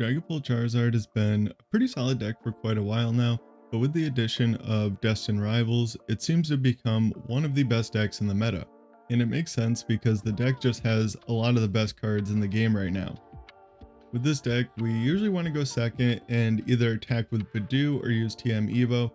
Dragapult Charizard has been a pretty solid deck for quite a while now, but with the addition of Destined Rivals, it seems to become one of the best decks in the meta. And it makes sense because the deck just has a lot of the best cards in the game right now. With this deck, we usually want to go second and either attack with Budew or use TM Evo,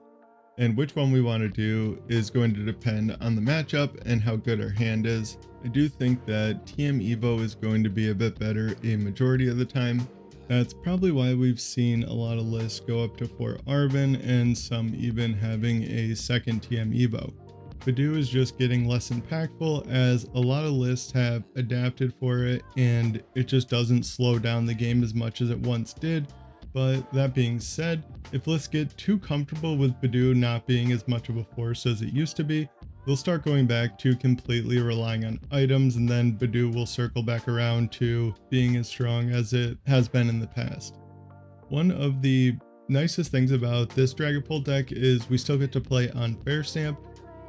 and which one we want to do is going to depend on the matchup and how good our hand is. I do think that TM Evo is going to be a bit better a majority of the time. That's probably why we've seen a lot of lists go up to 4 Arven and some even having a second TM Evo. Budew is just getting less impactful as a lot of lists have adapted for it and it just doesn't slow down the game as much as it once did. But that being said, if lists get too comfortable with Budew not being as much of a force as it used to be, they'll start going back to completely relying on items, and then Budew will circle back around to being as strong as it has been in the past. One of the nicest things about this Dragapult deck is we still get to play Unfair Stamp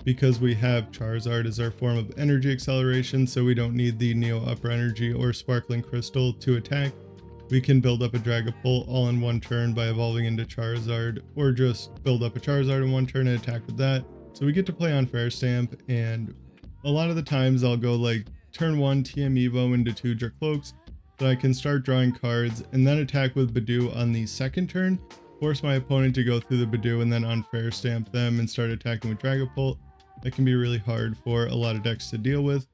because we have Charizard as our form of energy acceleration, so we don't need the Neo Upper Energy or Sparkling Crystal to attack. We can build up a Dragapult all in one turn by evolving into Charizard, or just build up a Charizard in one turn and attack with that. So we get to play Unfair Stamp, and a lot of the times I'll go like turn 1 TM Evo into 2 Drakloaks, so I can start drawing cards and then attack with Budew on the second turn, force my opponent to go through the Budew and then Unfair Stamp them and start attacking with Dragapult. That can be really hard for a lot of decks to deal with.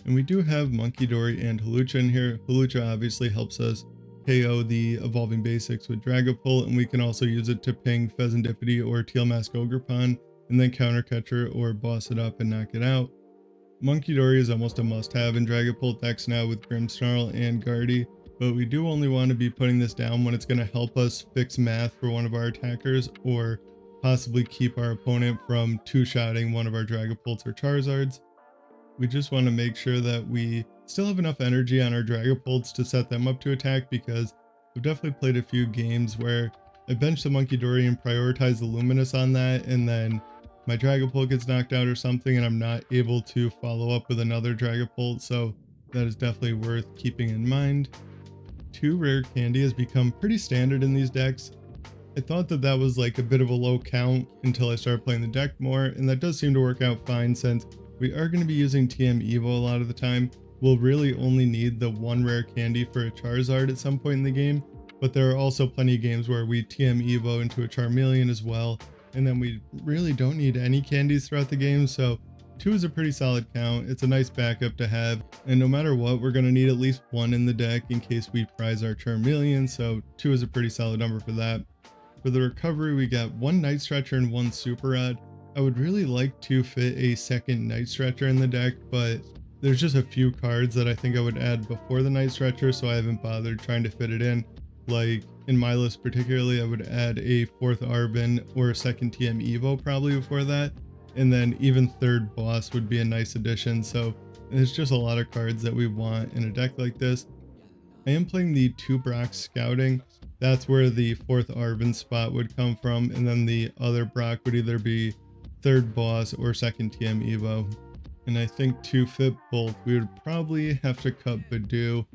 And we do have Munkidori and Hawlucha in here. Hawlucha obviously helps us KO the evolving basics with Dragapult, and we can also use it to ping Fezandipiti or Teal Mask Ogerpon and then counter catcher or boss it up and knock it out. Munkidori is almost a must-have in Dragapult decks now with Grimmsnarl and Guardy, but we do only want to be putting this down when it's going to help us fix math for one of our attackers or possibly keep our opponent from two-shotting one of our Dragapults or Charizards. We just want to make sure that we still have enough energy on our Dragapults to set them up to attack, because I've definitely played a few games where I bench the Munkidori and prioritize the Luminous on that, and then my Dragapult gets knocked out or something and I'm not able to follow up with another Dragapult, so that is definitely worth keeping in mind. 2 Rare Candy has become pretty standard in these decks. I thought that that was like a bit of a low count until I started playing the deck more, and that does seem to work out fine since we are going to be using TM Evo a lot of the time. We'll really only need the 1 Rare Candy for a Charizard at some point in the game, but there are also plenty of games where we TM Evo into a Charmeleon as well, and then we really don't need any candies throughout the game, so 2 is a pretty solid count. It's a nice backup to have, and no matter what, we're going to need at least 1 in the deck in case we prize our Charmeleon, so 2 is a pretty solid number for that. For the recovery, we got 1 Night Stretcher and 1 Super Rod. I would really like to fit a second Night Stretcher in the deck, but there's just a few cards that I think I would add before the Night Stretcher, so I haven't bothered trying to fit it in. Like in my list particularly, I would add a 4th Arven or a 2nd TM Evo probably before that, and then even 3rd Boss would be a nice addition. So there's just a lot of cards that we want in a deck like this. I am playing the 2 Brock Scouting. That's where the 4th Arven spot would come from, and then the other Brock would either be 3rd Boss or 2nd TM Evo. And I think to fit both, we would probably have to cut Budew,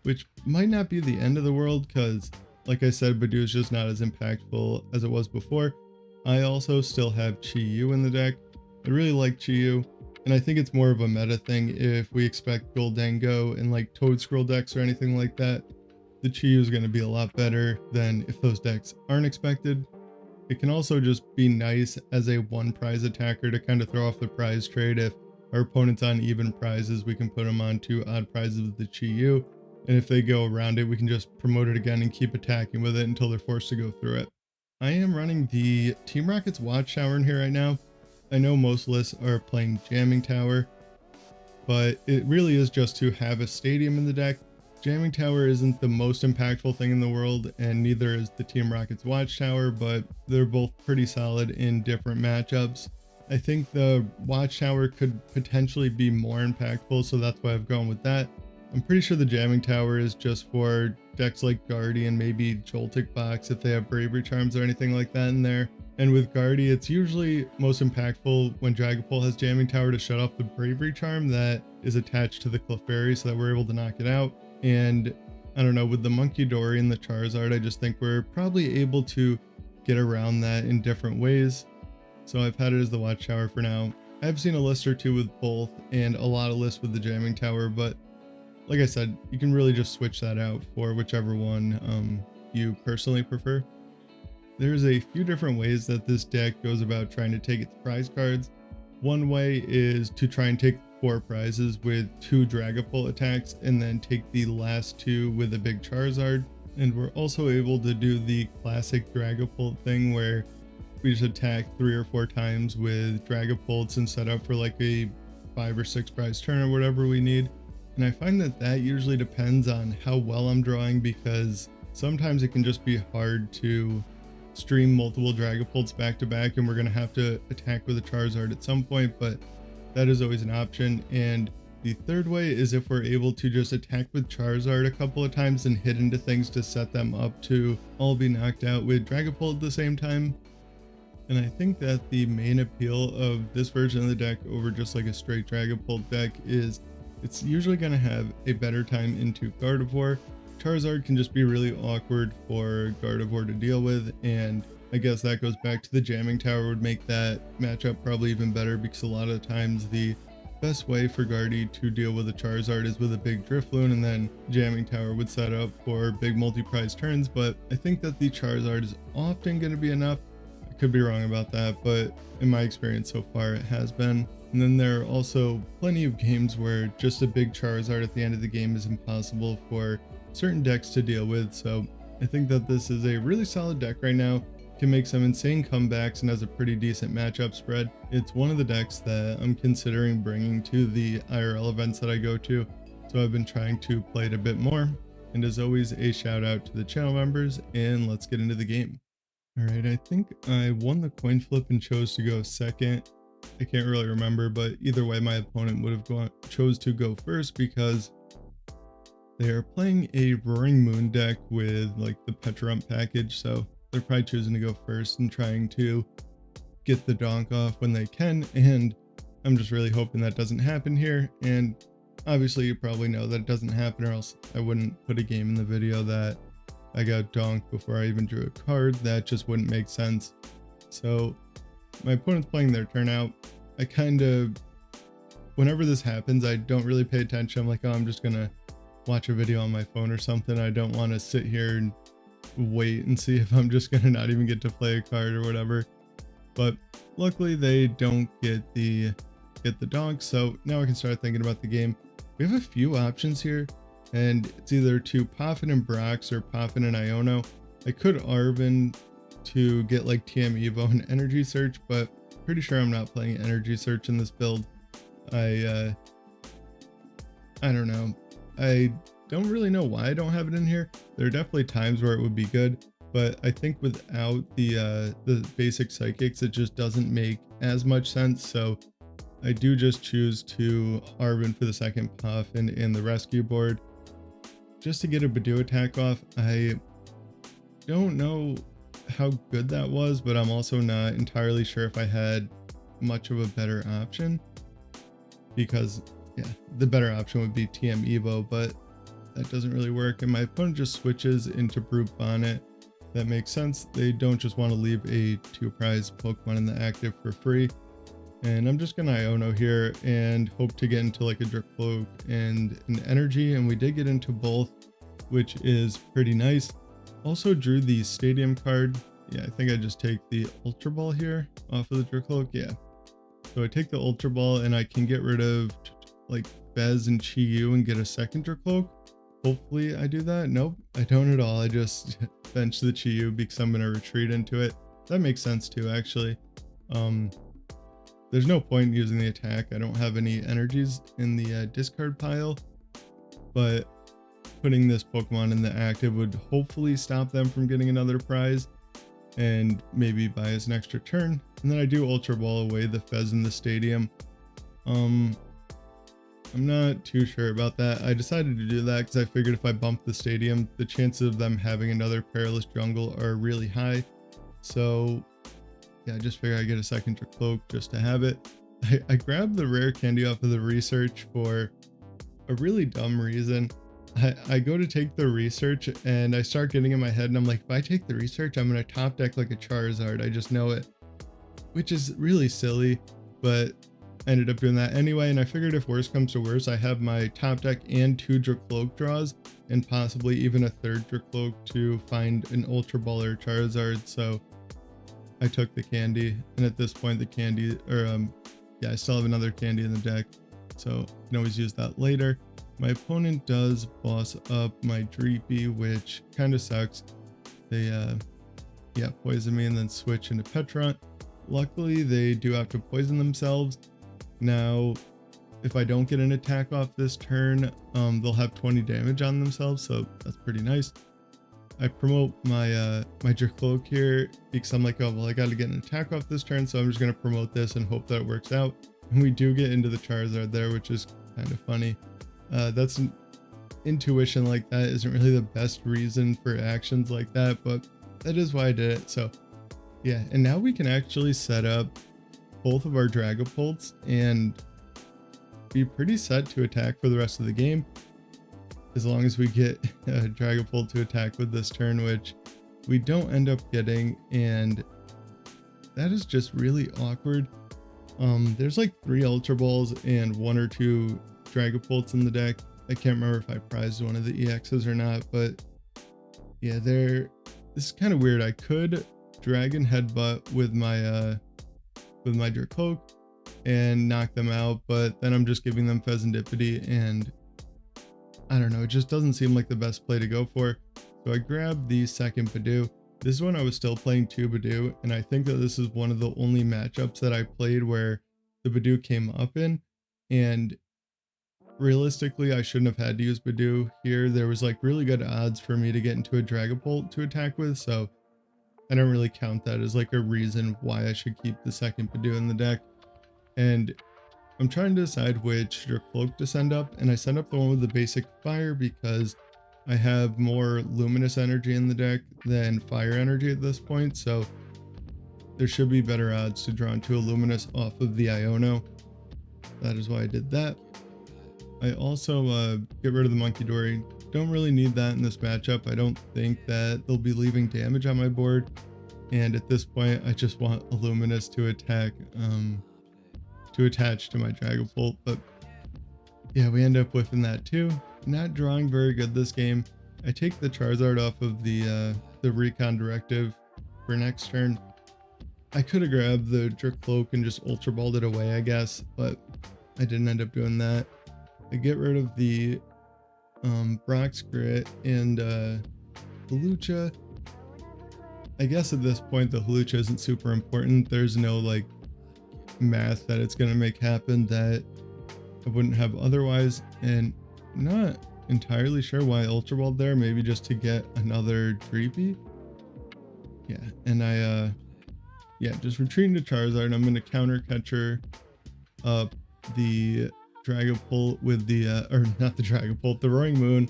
which might not be the end of the world because, like I said, Budew is just not as impactful as it was before. I also still have Chi-Yu in the deck. I really like Chi-Yu, and I think it's more of a meta thing if we expect Goldengo and like Toad Scroll decks or anything like that. The Chi-Yu is going to be a lot better than if those decks aren't expected. It can also just be nice as a 1 prize attacker to kind of throw off the prize trade. If our opponent's on even prizes, we can put them on 2 odd prizes with the Chi-Yu, and if they go around it, we can just promote it again and keep attacking with it until they're forced to go through it. I am running the Team Rocket's Watchtower in here right now. I know most lists are playing Jamming Tower, but it really is just to have a stadium in the deck. Jamming Tower isn't the most impactful thing in the world, and neither is the Team Rocket's Watchtower, but they're both pretty solid in different matchups. I think the Watchtower could potentially be more impactful, so that's why I've gone with that. I'm pretty sure the Jamming Tower is just for decks like Guardy and maybe Joltik Box if they have Bravery Charms or anything like that in there. And with Guardy, it's usually most impactful when Dragapult has Jamming Tower to shut off the Bravery Charm that is attached to the Clefairy so that we're able to knock it out. And I don't know, with the Munkidori and the Charizard, I just think we're probably able to get around that in different ways. So I've had it as the Watchtower for now. I've seen a list or two with both and a lot of lists with the Jamming Tower, but like I said, you can really just switch that out for whichever one you personally prefer. There's a few different ways that this deck goes about trying to take its prize cards. One way is to try and take 4 prizes with 2 Dragapult attacks and then take the last 2 with a big Charizard. And we're also able to do the classic Dragapult thing where we just attack 3 or 4 times with Dragapults and set up for like a 5 or 6 prize turn or whatever we need. And I find that that usually depends on how well I'm drawing, because sometimes it can just be hard to stream multiple Dragapults back to back, and we're going to have to attack with a Charizard at some point, but that is always an option. And the third way is if we're able to just attack with Charizard a couple of times and hit into things to set them up to all be knocked out with Dragapult at the same time. And I think that the main appeal of this version of the deck over just like a straight Dragapult deck is it's usually going to have a better time into Gardevoir. Charizard can just be really awkward for Gardevoir to deal with, and I guess that goes back to the Jamming Tower would make that matchup probably even better, because a lot of times the best way for Guardy to deal with a Charizard is with a big Drifloon, and then Jamming Tower would set up for big multi-prize turns. But I think that the Charizard is often going to be enough. I could be wrong about that, but in my experience so far it has been. And then there are also plenty of games where just a big Charizard at the end of the game is impossible for certain decks to deal with. So I think that this is a really solid deck right now. Can make some insane comebacks and has a pretty decent matchup spread. It's one of the decks that I'm considering bringing to the IRL events that I go to, so I've been trying to play it a bit more. And as always, a shout out to the channel members, and let's get into the game. All right, I think I won the coin flip and chose to go second. I can't really remember, but either way my opponent would have chose to go first, because they are playing a Roaring Moon deck with like the Petrump package, so they're probably choosing to go first and trying to get the donk off when they can, and I'm just really hoping that doesn't happen here. And obviously you probably know that it doesn't happen, or else I wouldn't put a game in the video that I got donked before I even drew a card. That just wouldn't make sense. So my opponent's playing their turn out. I kind of, whenever this happens, I don't really pay attention. I'm like, oh, I'm just gonna watch a video on my phone or something. I don't want to sit here and wait and see if I'm just gonna not even get to play a card or whatever. But luckily they don't get the donk, so now I can start thinking about the game. We have a few options here, and it's either to Poffin and Brox or Poffin and Iono. I could Arven to get like TM Evo and Energy Search, but pretty sure I'm not playing Energy Search in this build. I don't know. I don't really know why I don't have it in here. There are definitely times where it would be good, but I think without the basic psychics, it just doesn't make as much sense. So I do just choose to Arven for the second Poffin in the rescue board, just to get a Budew attack off. I don't know how good that was, but I'm also not entirely sure if I had much of a better option, because yeah, the better option would be TM Evo, but that doesn't really work. And my opponent just switches into Brute Bonnet. That makes sense. They don't just want to leave a 2 prize Pokemon in the active for free. And I'm just gonna Iono here and hope to get into like a Drakloak and an Energy, and we did get into both, which is pretty nice. Also drew the Stadium card. Yeah, I think I just take the Ultra Ball here off of the Drakloak. Yeah. So I take the Ultra Ball and I can get rid of like Bez and Chi-Yu and get a second Drakloak. Hopefully I do that. Nope, I don't at all. I just bench the Chi-Yu because I'm gonna retreat into it. That makes sense too, actually. There's no point in using the attack. I don't have any energies in the discard pile, but putting this Pokemon in the active would hopefully stop them from getting another prize and maybe buy us an extra turn. And then I do Ultra Ball away the Fez in the Stadium. I'm not too sure about that. I decided to do that because I figured if I bump the Stadium, the chances of them having another Perilous Jungle are really high. So yeah, I just figured I'd get a second Drakloak just to have it. I grabbed the Rare Candy off of the research for a really dumb reason. I go to take the research and I start getting in my head and I'm like, if I take the research, I'm going to top deck like a Charizard. I just know it, which is really silly, but I ended up doing that anyway. And I figured if worse comes to worse, I have my top deck and 2 Drakloak draws and possibly even a 3rd Drakloak to find an Ultra Ball or Charizard. So I took the candy, and at this point the candy, yeah, I still have another candy in the deck, so I can always use that later. My opponent does boss up my Dreepy, which kind of sucks. They yeah, poison me and then switch into Petron. Luckily they do have to poison themselves. Now if I don't get an attack off this turn, they'll have 20 damage on themselves, so that's pretty nice. I promote my my Drakloak here because I'm like, oh well, I got to get an attack off this turn, so I'm just gonna promote this and hope that it works out. And we do get into the Charizard there, which is kind of funny. That's an intuition like that isn't really the best reason for actions like that, but that is why I did it. So yeah, and now we can actually set up both of our Dragapults and be pretty set to attack for the rest of the game, as long as we get Dragapult to attack with this turn, which we don't end up getting, and that is just really awkward. There's like 3 Ultra Balls and 1 or 2 Dragapults in the deck. I can't remember if I prized one of the EXs or not, but yeah, this is kind of weird. I could Dragon Headbutt with my Drakloak and knock them out, but then I'm just giving them Fezandipiti, and I don't know, it just doesn't seem like the best play to go for. So I grabbed the second Budew. This is when I was still playing 2 Budew, and I think that this is one of the only matchups that I played where the Budew came up in, and realistically I shouldn't have had to use Budew here. There was like really good odds for me to get into a Dragapult to attack with, so I don't really count that as like a reason why I should keep the second Budew in the deck. And I'm trying to decide which Drakloak to send up, and I send up the one with the basic fire because I have more luminous energy in the deck than fire energy at this point, so there should be better odds to draw into a luminous off of the Iono. That is why I did that. I also get rid of the Munkidori. Don't really need that in this matchup. I don't think that they'll be leaving damage on my board, and at this point I just want a luminous to attack, to attach to my Dragapult. But yeah, we end up whiffing that too. Not drawing very good this game. I take the Charizard off of the recon directive for next turn. I could have grabbed the Drakloak and just Ultra Balled it away, I guess, but I didn't end up doing that. I get rid of the Brock's Grit and Hawlucha. I guess at this point the Hawlucha isn't super important. There's no like math that it's gonna make happen that I wouldn't have otherwise, and not entirely sure why I Ultra Balled there. Maybe just to get another Dreepy. Yeah, and I yeah, just retreating to Charizard, and I'm gonna counter catcher up the Dragapult with the or not the Dragapult, the Roaring Moon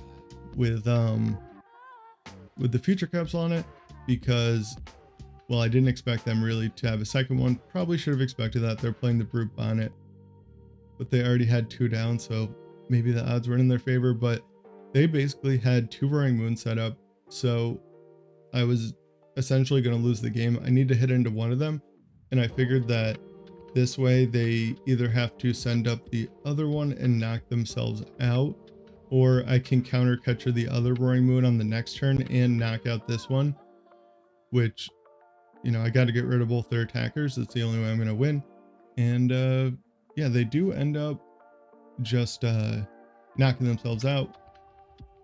with the Future Capsule on it, because well, I didn't expect them really to have a second one. Probably should have expected that. They're playing the Brute Bonnet, but they already had 2 down, so maybe the odds weren't in their favor. But they basically had 2 Roaring Moon set up, so I was essentially going to lose the game. I need to hit into one of them, and I figured that this way they either have to send up the other one and knock themselves out, or I can counter catcher the other Roaring Moon on the next turn and knock out this one, which, you know, I got to get rid of both their attackers. That's the only way I'm going to win. And yeah, they do end up just knocking themselves out.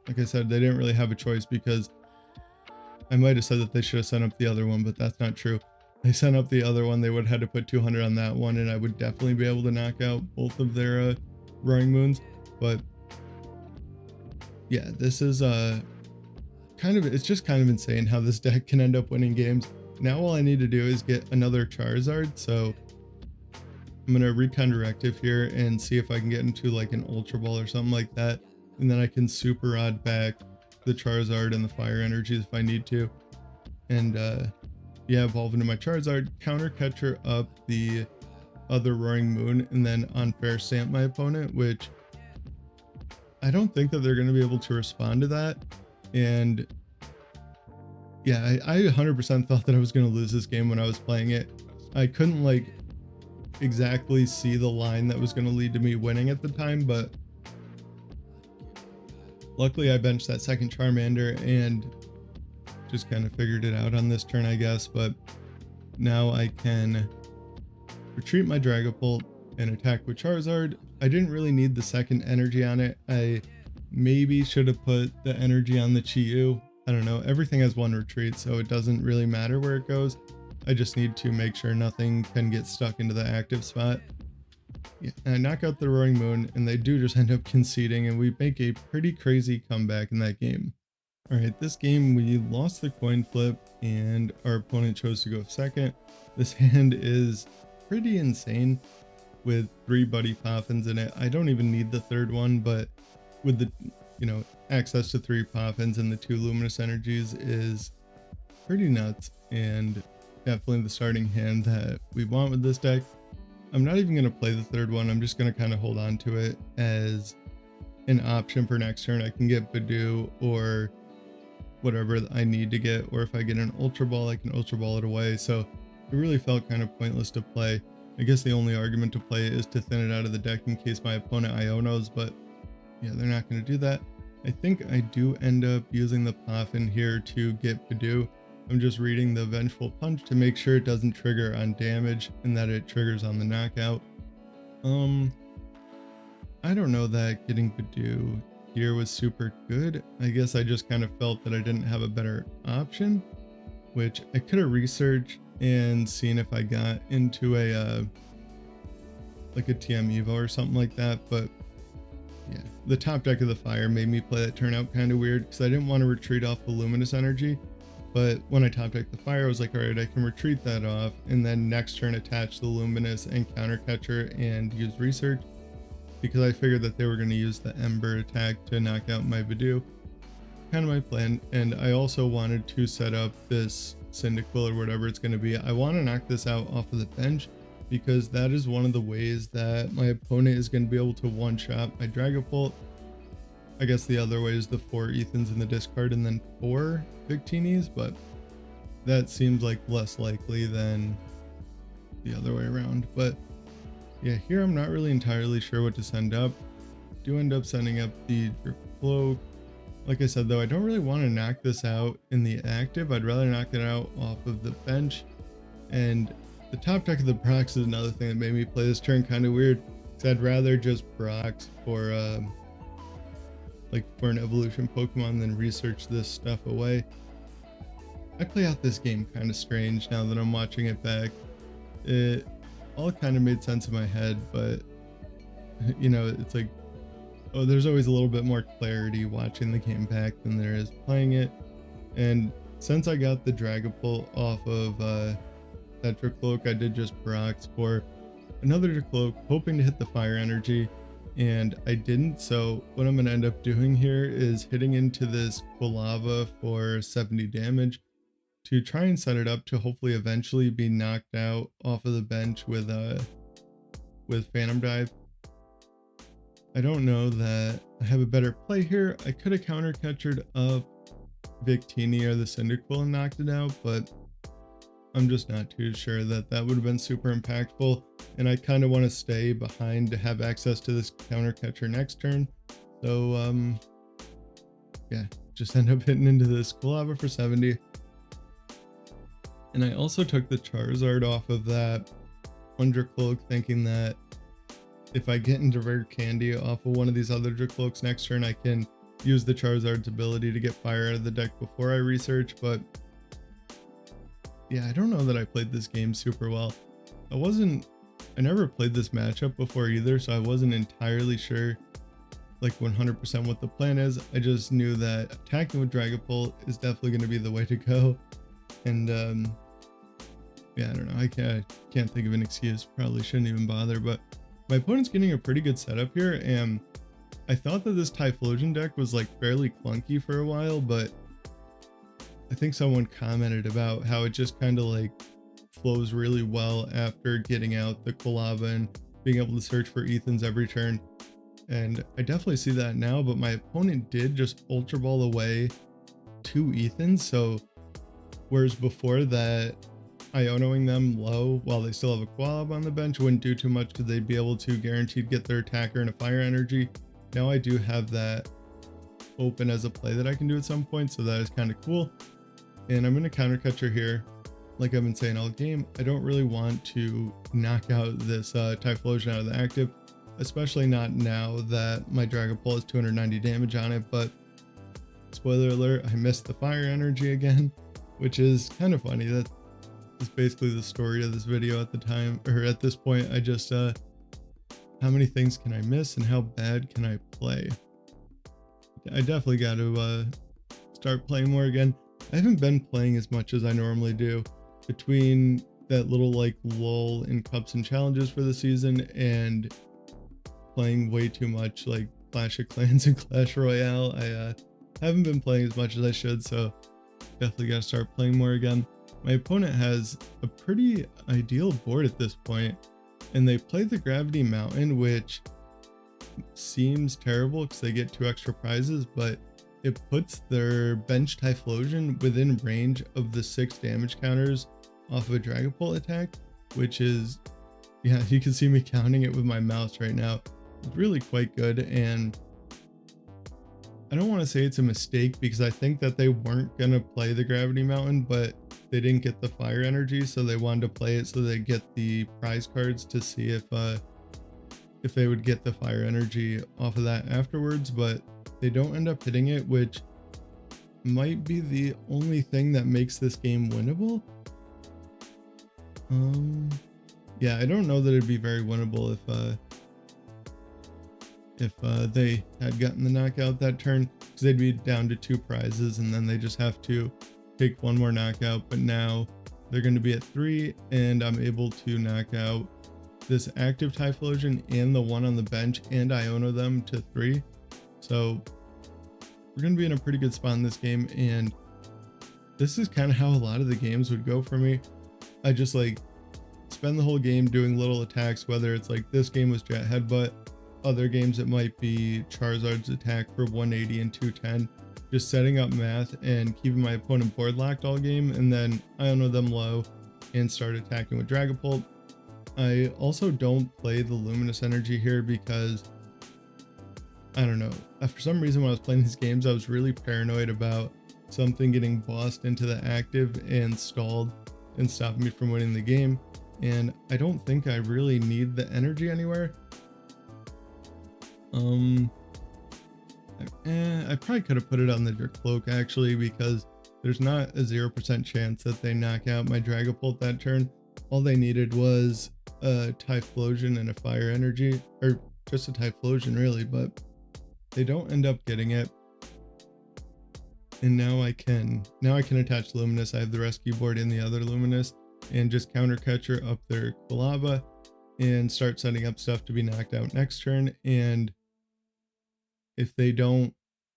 Like I said, they didn't really have a choice, because I might have said that they should have sent up the other one, but that's not true. They sent up the other one. They would have had to put 200 on that one, and I would definitely be able to knock out both of their Roaring Moons. But yeah, this is it's just kind of insane how this deck can end up winning games. Now all I need to do is get another Charizard, so I'm gonna recon directive here and see if I can get into like an Ultra Ball or something like that, and then I can super odd back the Charizard and the fire energies if I need to. And yeah, evolve into my Charizard, counter catcher up the other Roaring Moon, and then Unfair Stamp my opponent, which I don't think that they're going to be able to respond to that. And yeah, I 100% thought that I was going to lose this game when I was playing it. I couldn't like exactly see the line that was going to lead to me winning at the time, but luckily I benched that second Charmander and just kind of figured it out on this turn, I guess. But now I can retreat my Dragapult and attack with Charizard. I didn't really need the second energy on it. I maybe should have put the energy on the Chi-Yu. I don't know. Everything has one retreat, so it doesn't really matter where it goes. I just need to make sure nothing can get stuck into the active spot. Yeah, and I knock out the Roaring Moon, and they do just end up conceding, and we make a pretty crazy comeback in that game. Alright, this game we lost the coin flip, and our opponent chose to go second. This hand is pretty insane with 3 Buddy Poffins in it. I don't even need the third one, but with the, access to 3 Poffins and the 2 Luminous Energies is pretty nuts, and definitely the starting hand that we want with this deck. I'm not even going to play the third one. I'm just going to kind of hold on to it as an option for next turn. I can get Budew or whatever I need to get, or if I get an Ultra Ball, I can Ultra Ball it away. So it really felt kind of pointless to play. I guess the only argument to play is to thin it out of the deck in case my opponent Ionos, but yeah, they're not going to do that. I think I do end up using the Poffin here to get Budew. I'm just reading the Vengeful Punch to make sure it doesn't trigger on damage and that it triggers on the knockout. I don't know that getting Budew here was super good. I guess I just kind of felt that I didn't have a better option, which I could have researched and seen if I got into a like a TM Evo or something like that, but yeah, the top deck of the Fire made me play that turn out kind of weird because I didn't want to retreat off the Luminous Energy. But when I top decked the Fire, I was like, all right, I can retreat that off and then next turn attach the Luminous and Counter Catcher and use Research, because I figured that they were going to use the Ember attack to knock out my Budew. Kind of my plan. And I also wanted to set up this Cyndaquil or whatever it's going to be. I want to knock this out off of the bench because that is one of the ways that my opponent is going to be able to one-shot my Dragapult. I guess the other way is the 4 Ethans in the discard and then 4 Victinis, but that seems like less likely than the other way around. But yeah, here I'm not really entirely sure what to send up. Do end up sending up the Drakloak. Like I said though, I don't really want to knock this out in the active. I'd rather knock it out off of the bench. And the top deck of the Brox is another thing that made me play this turn kind of weird, because I'd rather just Brox for for an evolution Pokemon than research this stuff away. I play out this game kind of strange now that I'm watching it back. It all kind of made sense in my head, but it's like, oh, there's always a little bit more clarity watching the game back than there is playing it. And since I got the Dragapult off of that Drakloak, I did just Brox for another Drakloak, hoping to hit the Fire Energy, and I didn't. So what I'm going to end up doing here is hitting into this Quilava for 70 damage to try and set it up to hopefully eventually be knocked out off of the bench with Phantom Dive. I don't know that I have a better play here. I could have counter catchered up Victini or the Cyndaquil and knocked it out, but I'm just not too sure that would have been super impactful, and I kind of want to stay behind to have access to this counter catcher next turn. So yeah, just end up hitting into this Quilava for 70. And I also took the Charizard off of that Drakloak, thinking that if I get into Rare Candy off of one of these other Drakloaks next turn, I can use the Charizard's ability to get Fire out of the deck before I research. But yeah, I don't know that I played this game super well. I never played this matchup before either, so I wasn't entirely sure like 100% what the plan is. I just knew that attacking with Dragapult is definitely going to be the way to go. And yeah, I don't know. I can't think of an excuse. Probably shouldn't even bother, but my opponent's getting a pretty good setup here, and I thought that this Typhlosion deck was like fairly clunky for a while, but I think someone commented about how it just kind of like flows really well after getting out the Quilava and being able to search for Ethans every turn. and I definitely see that now, but my opponent did just Ultra Ball away 2 Ethans, so whereas before that Ionoing them low while they still have a Qualab on the bench wouldn't do too much because they'd be able to guaranteed get their attacker and a fire energy. Now I do have that open as a play that I can do at some point, so that is kind of cool. And I'm going to counter catcher here. Like I've been saying all game, I don't really want to knock out this Typhlosion out of the active, especially not now that my Dragapult has 290 damage on it. But spoiler alert, I missed the fire energy again, which is kind of funny. That is basically the story of this video at the time, or at this point. I just how many things can I miss and how bad can I play? I definitely got to start playing more again. I haven't been playing as much as I normally do between that little like lull in cups and challenges for the season and playing way too much like Clash of Clans and Clash Royale. I haven't been playing as much as I should, so definitely got to start playing more again. My opponent has a pretty ideal board at this point, and they play the Gravity Mountain, which seems terrible because they get 2 extra prizes, but it puts their bench Typhlosion within range of the 6 damage counters off of a Dragapult attack, which is, yeah, you can see me counting it with my mouse right now. It's really quite good, and I don't want to say it's a mistake because I think that they weren't going to play the Gravity Mountain, but they didn't get the fire energy, so they wanted to play it so they get the prize cards to see if they would get the fire energy off of that afterwards, but they don't end up hitting it, which might be the only thing that makes this game winnable. Yeah, I don't know that it'd be very winnable if they had gotten the knockout that turn, because they'd be down to 2 prizes and then they just have to take 1 more knockout. But now they're going to be at 3, and I'm able to knock out this active Typhlosion and the one on the bench and Iono them to 3. So we're going to be in a pretty good spot in this game, and this is kind of how a lot of the games would go for me. I just like spend the whole game doing little attacks, whether it's like this game was Jet Headbutt, other games it might be Charizard's attack for 180 and 210, just setting up math and keeping my opponent board locked all game, and then Iono them low and start attacking with Dragapult. I also don't play the Luminous Energy here because, I don't know, for some reason when I was playing these games I was really paranoid about something getting bossed into the active and stalled and stopping me from winning the game, and I don't think I really need the energy anywhere. I probably could have put it on the Drakloak actually, because there's not a 0% chance that they knock out my Dragapult that turn. All they needed was a Typhlosion and a fire energy, or just a Typhlosion really, but they don't end up getting it. And now I can attach Luminous. I have the Rescue Board in the other Luminous, and just counter catcher up their Quilava and start setting up stuff to be knocked out next turn. And if they don't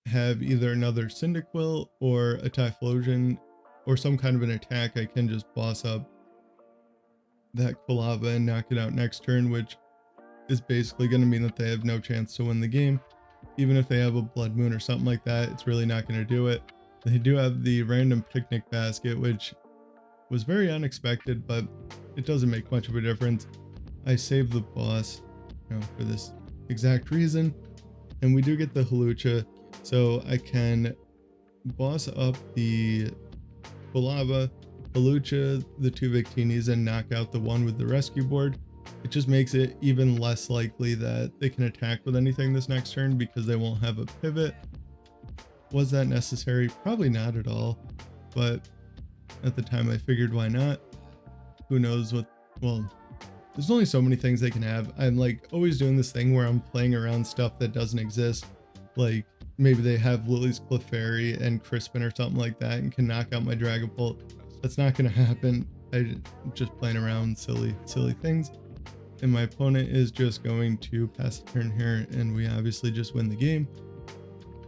have either another Cyndaquil or a Typhlosion or some kind of an attack, I can just boss up that Quilava and knock it out next turn, which is basically going to mean that they have no chance to win the game. Even if they have a Blood Moon or something like that, it's really not going to do it. They do have the random picnic basket, which was very unexpected, but it doesn't make much of a difference. I saved the boss, for this exact reason, and we do get the Hawlucha, so I can boss up the Quilava, Hawlucha, the 2 Victinis, and knock out the one with the Rescue Board. It just makes it even less likely that they can attack with anything this next turn because they won't have a pivot. Was that necessary? Probably not at all, but at the time I figured why not. Who knows what, well, there's only so many things they can have. I'm like always doing this thing where I'm playing around stuff that doesn't exist. Like maybe they have Lily's Clefairy and Crispin or something like that and can knock out my Dragapult. That's not going to happen. I'm just playing around silly things. And my opponent is just going to pass the turn here, and we obviously just win the game.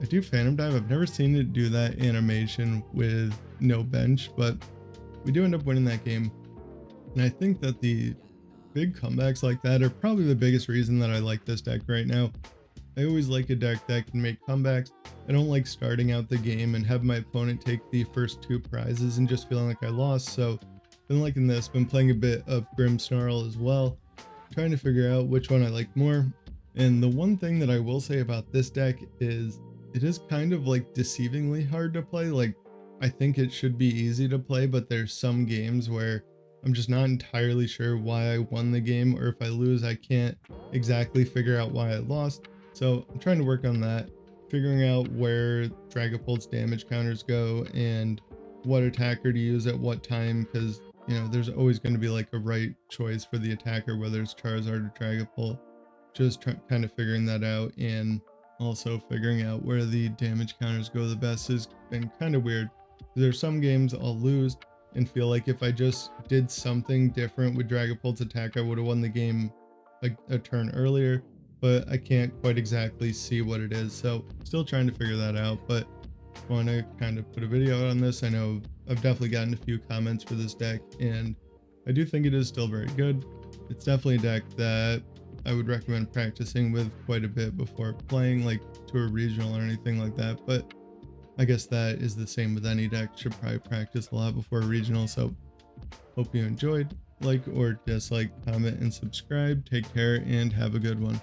I do Phantom Dive. I've never seen it do that animation with no bench, but we do end up winning that game. And I think that the big comebacks like that are probably the biggest reason that I like this deck right now. I always like a deck that can make comebacks. I don't like starting out the game and have my opponent take the first 2 prizes and just feeling like I lost. So been liking this, been playing a bit of Grimmsnarl as well, trying to figure out which one I like more. And the one thing that I will say about this deck is it is kind of like deceivingly hard to play. Like, I think it should be easy to play, but there's some games where I'm just not entirely sure why I won the game, or if I lose, I can't exactly figure out why I lost. So I'm trying to work on that, figuring out where Dragapult's damage counters go and what attacker to use at what time, because there's always going to be like a right choice for the attacker, whether it's Charizard or Dragapult. Just kind of figuring that out, and also figuring out where the damage counters go the best has been kind of weird. There's some games I'll lose and feel like if I just did something different with Dragapult's attack, I would have won the game a turn earlier, but I can't quite exactly see what it is. So still trying to figure that out, but want to kind of put a video out on this. I know I've definitely gotten a few comments for this deck, and I do think it is still very good. It's definitely a deck that I would recommend practicing with quite a bit before playing, like to a regional or anything like that. But I guess that is the same with any deck. Should probably practice a lot before a regional. So hope you enjoyed. Like or dislike, comment, and subscribe. Take care and have a good one.